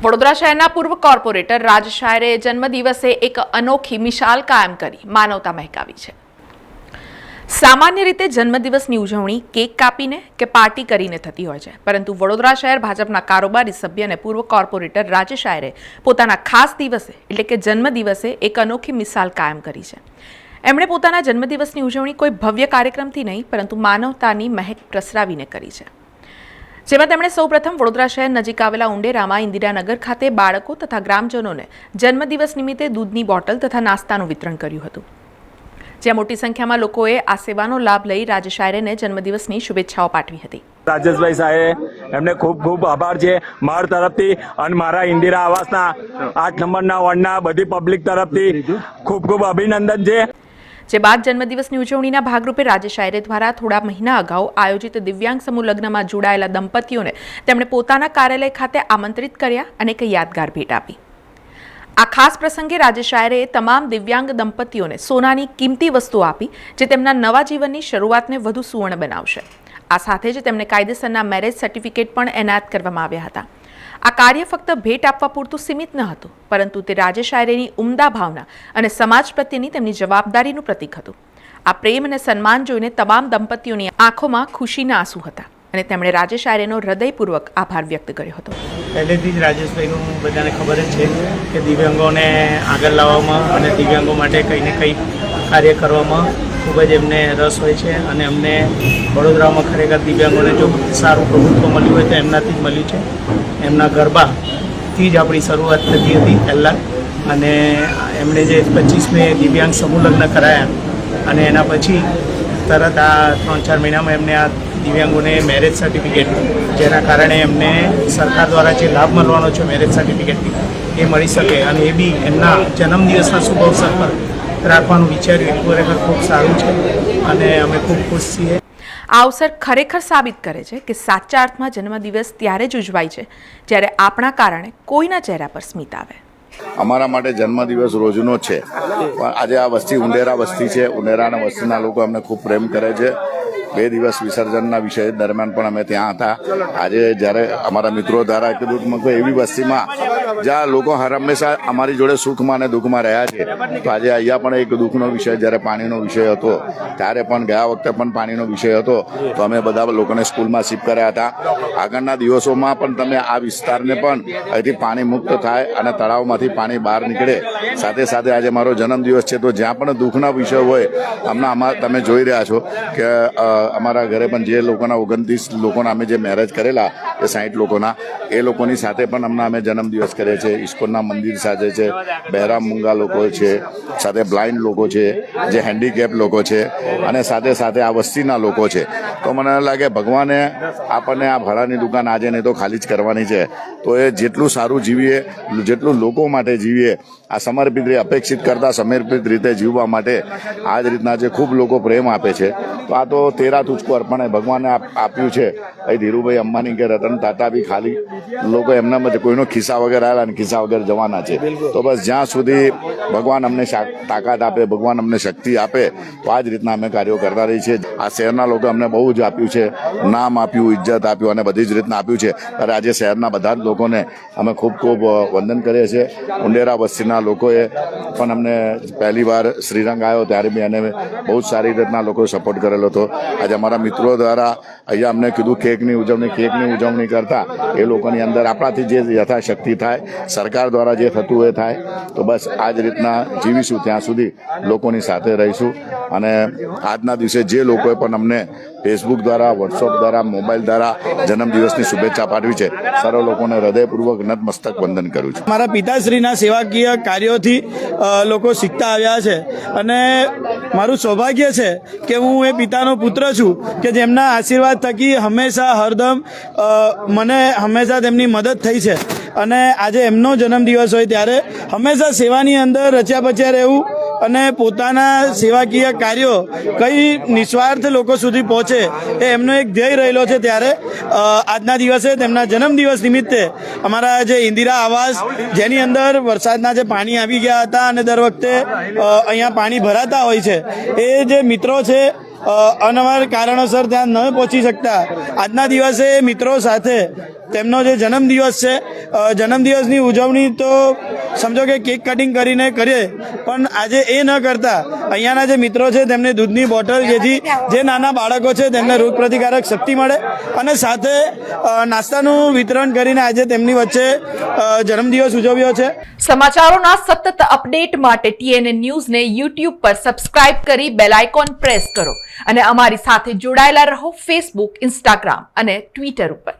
વડોદરા શહેરના પૂર્વ કોર્પોરેટર રાજ શાયરે જન્મદિવસે એક અનોખી મિસાલ કાયમ કરી માનવતા મહેકાવી છે। સામાન્ય રીતે જન્મદિવસની ઉજવણી કેક કાપીને કે પાર્ટી કરીને થતી હોય છે, પરંતુ વડોદરા શહેર ભાજપના કારોબારી સભ્ય અને પૂર્વ કોર્પોરેટર રાજ શાયરે પોતાના ખાસ દિવસે એટલે કે જન્મદિવસે એક અનોખી મિસાલ કાયમ કરી છે। એમણે પોતાના જન્મદિવસની ઉજવણી કોઈ ભવ્ય કાર્યક્રમથી નહીં પરંતુ માનવતાની મહેક પ્રસરાવીને કરી છે, જેમાં તેમણે સૌપ્રથમ વડોદરા શહેર નજીક આવેલા ઉંડેરામાં ઇન્દિરાનગર ખાતે બાળકો તથા ગ્રામજનોને જન્મદિવસ નિમિત્તે દૂધની બોટલ તથા નાસ્તાનું વિતરણ કર્યું હતું, જ્યાં મોટી સંખ્યામાં લોકોએ આ સેવાનો લાભ લઈ રાજ શાયરેને જન્મદિવસની શુભેચ્છાઓ પાઠવી હતી। રાજેશભાઈ સાહેબ એમને ખૂબ ખૂબ આભાર છે મારા તરફથી અને મારા ઇન્દિરા આવાસના 8 નંબરના વોર્ડના બધી પબ્લિક તરફથી ખૂબ ખૂબ અભિનંદન છે। જે બાદ જન્મદિવસની ઉજવણીના ભાગરૂપે રાજ શાયરે દ્વારા થોડા મહિના અગાઉ આયોજિત દિવ્યાંગ સમૂહ લગ્નમાં જોડાયેલા દંપતીઓને તેમણે પોતાના કાર્યાલય ખાતે આમંત્રિત કર્યા અને એક યાદગાર ભેટ આપી। આ ખાસ પ્રસંગે રાજ શાયરે તમામ દિવ્યાંગ દંપતીઓને સોનાની કિંમતી વસ્તુઓ આપી, જે તેમના નવા જીવનની શરૂઆતને વધુ સુવર્ણ બનાવશે। આ સાથે જ તેમને કાયદેસરના મેરેજ સર્ટિફિકેટ પણ એનાયત કરવામાં આવ્યા હતા। આ કાર્ય ફક્ત ભેટ આપવા પૂરતું સીમિત ન હતું, પરંતુ તે રાજ શાયરેની ઉમદા ભાવના અને સમાજ પ્રત્યેની તેમની જવાબદારીનું પ્રતીક હતું। આ પ્રેમ અને સન્માન જોઈને તમામ દંપતીઓની આંખોમાં ખુશીના આંસુ હતા અને તેમણે રાજ શાયરેનો હૃદયપૂર્વક આભાર વ્યક્ત કર્યો હતો। પહેલેથી જ રાજેશભાઈનું બધાને ખબર જ છે કે દિવ્યાંગોને આગળ લાવવામાં અને દિવ્યાંગો માટે કંઈ ને કંઈ કાર્ય કરવામાં ખૂબ જ એમને રસ હોય છે અને અમને વડોદરામાં ખરેખર દિવ્યાંગોને જો સારું પ્રભુત્વ મળ્યું હોય તો એમનાથી જ મળ્યું છે। એમના ગરબાથી જ આપણી શરૂઆત થતી હતી પહેલાં, અને એમણે જે 25મે દિવ્યાંગ સમૂહ લગ્ન કરાયા અને એના પછી તરત આ 3-4 મહિનામાં એમને આ દિવ્યાંગોને મેરેજ સર્ટિફિકેટ, જેના કારણે એમને સરકાર દ્વારા જે લાભ મળવાનો છે મેરેજ સર્ટિફિકેટથી એ મળી શકે, અને એ બી એમના જન્મદિવસના શુભ અવસર પર રાખવાનું વિચાર્યું એ ખરેખર ખૂબ સારું છે અને અમે ખૂબ ખુશ છીએ। આ અવસર ખરેખર સાબિત કરે છે કે સાચા અર્થમાં જન્મદિવસ ત્યારે જ ઉજવાય છે જ્યારે આપણા કારણે કોઈના ચહેરા પર સ્મિત આવે। અમારા માટે જન્મદિવસ રોજનો છે, પણ આજે આ વસ્તી ઉંડેરા વસ્તી છે, ઉંડેરાના વસ્તીના લોકો અમને ખૂબ પ્રેમ કરે છે। 2 દિવસ વિસર્જનના વિષય દરમિયાન પણ અમે ત્યાં હતા। આજે જ્યારે અમારા મિત્રો દ્વારા કીધું કે એવી વસ્તીમાં જ્યાં લોકો હંમેશા અમારી જોડે સુખમાં અને દુઃખમાં રહ્યા છે, તો આજે અહીંયા પણ એક દુઃખનો વિષય જ્યારે પાણીનો વિષય હતો, ત્યારે પણ ગયા વખતે પણ પાણીનો વિષય હતો, તો અમે બધા લોકોને સ્કૂલમાં શિફ્ટ કર્યા હતા। આગળના દિવસોમાં પણ તમે આ વિસ્તારને પણ અહીંથી પાણી મુક્ત થાય અને તળાવમાંથી પાણી બહાર નીકળે। સાથે સાથે આજે મારો જન્મદિવસ છે, તો જ્યાં પણ દુઃખના વિષય હોય, હમણાં તમે જોઈ રહ્યા છો કે અમારા ઘરે પણ જે લોકોના 29 લોકોના અમે જે મેરેજ કરેલા એ 60 લોકોના, એ લોકોની સાથે પણ હમણાં અમે જન્મદિવસ કરીએ છીએ। ઇસ્કોનના મંદિર સાથે છે, બહેરામ મૂંગા લોકો છે, સાથે બ્લાઇન્ડ લોકો છે, જે હેન્ડીકેપ લોકો છે, અને સાથે સાથે આ વસ્તીના લોકો છે। તો મને લાગે ભગવાને આપણને આ ભાડાની દુકાન આજે નહીં તો ખાલી જ કરવાની છે, તો એ જેટલું સારું જીવીએ, જેટલું લોકો માટે જીવીએ, આ સમર્પિત અપેક્ષિત કરતાં સમર્પિત રીતે જીવવા માટે આ જ રીતના જે ખૂબ લોકો પ્રેમ આપે છે, તો આ તો તેરા તુજકો અર્પણ ભગવાને આપ્યું છે। અહીં ધીરુભાઈ અંબાણી કે રતન ટાટા બી ખાલી લોકો એમના કોઈનો ખિસ્સા વગર આવેલા અને ખિસ્સા વગર જવાના છે। તો બસ જ્યાં સુધી ભગવાન અમને તાકાત આપે, ભગવાન અમને શક્તિ આપે, તો આ જ રીતના અમે કાર્યો કરતા રહી છીએ। આ શહેરના લોકો અમને બહુ જ આપ્યું છે, નામ આપ્યું, ઇજ્જત આપ્યું અને બધી જ રીતના આપ્યું છે, ત્યારે આજે શહેરના બધા જ લોકોને અમે ખૂબ ખૂબ વંદન કરીએ છીએ। ઉંડેરા વસ્તીના લોકોએ પણ અમને પહેલી વાર શ્રીરંગ આવ્યો ત્યારે બી એને બહુ જ સારી રીતના લોકો સપોર્ટ કરેલો હતો। આજે અમારા મિત્રો દ્વારા અહીંયા અમને કીધું કેકની ઉજવણી કરતા એ લોકોની અંદર આપણાથી જે યથાશક્તિ થાય, સરકાર દ્વારા જે થતું એ થાય, તો બસ આ જ રીતના જીવીશું, ત્યાં સુધી લોકોની સાથે રહીશું। અને આજના દિવસે જે લોકોએ પણ અમને ફેસબુક દ્વારા, વોટ્સઅપ દ્વારા, મોબાઈલ દ્વારા જન્મદિવસની શુભેચ્છા પાઠવી છે, સર્વ લોકોને હૃદયપૂર્વક નતમસ્તક વંદન કરું છું। મારા પિતાશ્રીના સેવાકીય કાર્યોથી લોકો શીખતા આવ્યા છે અને મારું સૌભાગ્ય છે કે હું એ પિતાનો પુત્ર છું કે જેમના આશીર્વાદ થકી હંમેશા હરદમ મને હંમેશા તેમની મદદ થઈ છે, અને આજે એમનો જન્મદિવસ હોય ત્યારે હંમેશા સેવાની અંદર રચ્યા પચ્યા રહેવું અને પોતાના સેવાકીય કાર્યો કઈ નિસ્વાર્થ લોકો સુધી પહોંચે એ એમનો એક ધ્યેય રહેલો છે। ત્યારે આજના દિવસે તેમના જન્મદિવસ નિમિત્તે અમારા જે ઇન્દિરા આવાસ, જેની અંદર વરસાદના જે પાણી આવી ગયા હતા અને દર વખતે અહીંયા પાણી ભરાતા હોય છે, એ જે મિત્રો છે અનવાર કારણોસર ત્યાં ન પહોંચી શકતા, આજના દિવસે મિત્રો સાથે તેમનો જે જન્મદિવસ છે જન્મદિવસની ઉજવણી તો સમજો કે કેક કટિંગ કરીને કરીએ, પણ આજે એ ન કરતા અહીંયાના જે મિત્રો છે તેમને દૂધની બોટલ, જેથી જે નાના બાળકો છે તેમને રોગ પ્રતિકારક શક્તિ મળે, અને સાથે નાસ્તાનું વિતરણ કરીને આજે તેમની વચ્ચે જન્મદિવસ ઉજવ્યો છે. સમાચારોના સતત અપડેટ માટે TNN ન્યૂઝને YouTube પર સબસ્ક્રાઇબ કરી બેલ આઇકોન પ્રેસ કરો અને અમારી સાથે જોડાયેલા રહો Facebook, Instagram અને Twitter ઉપર.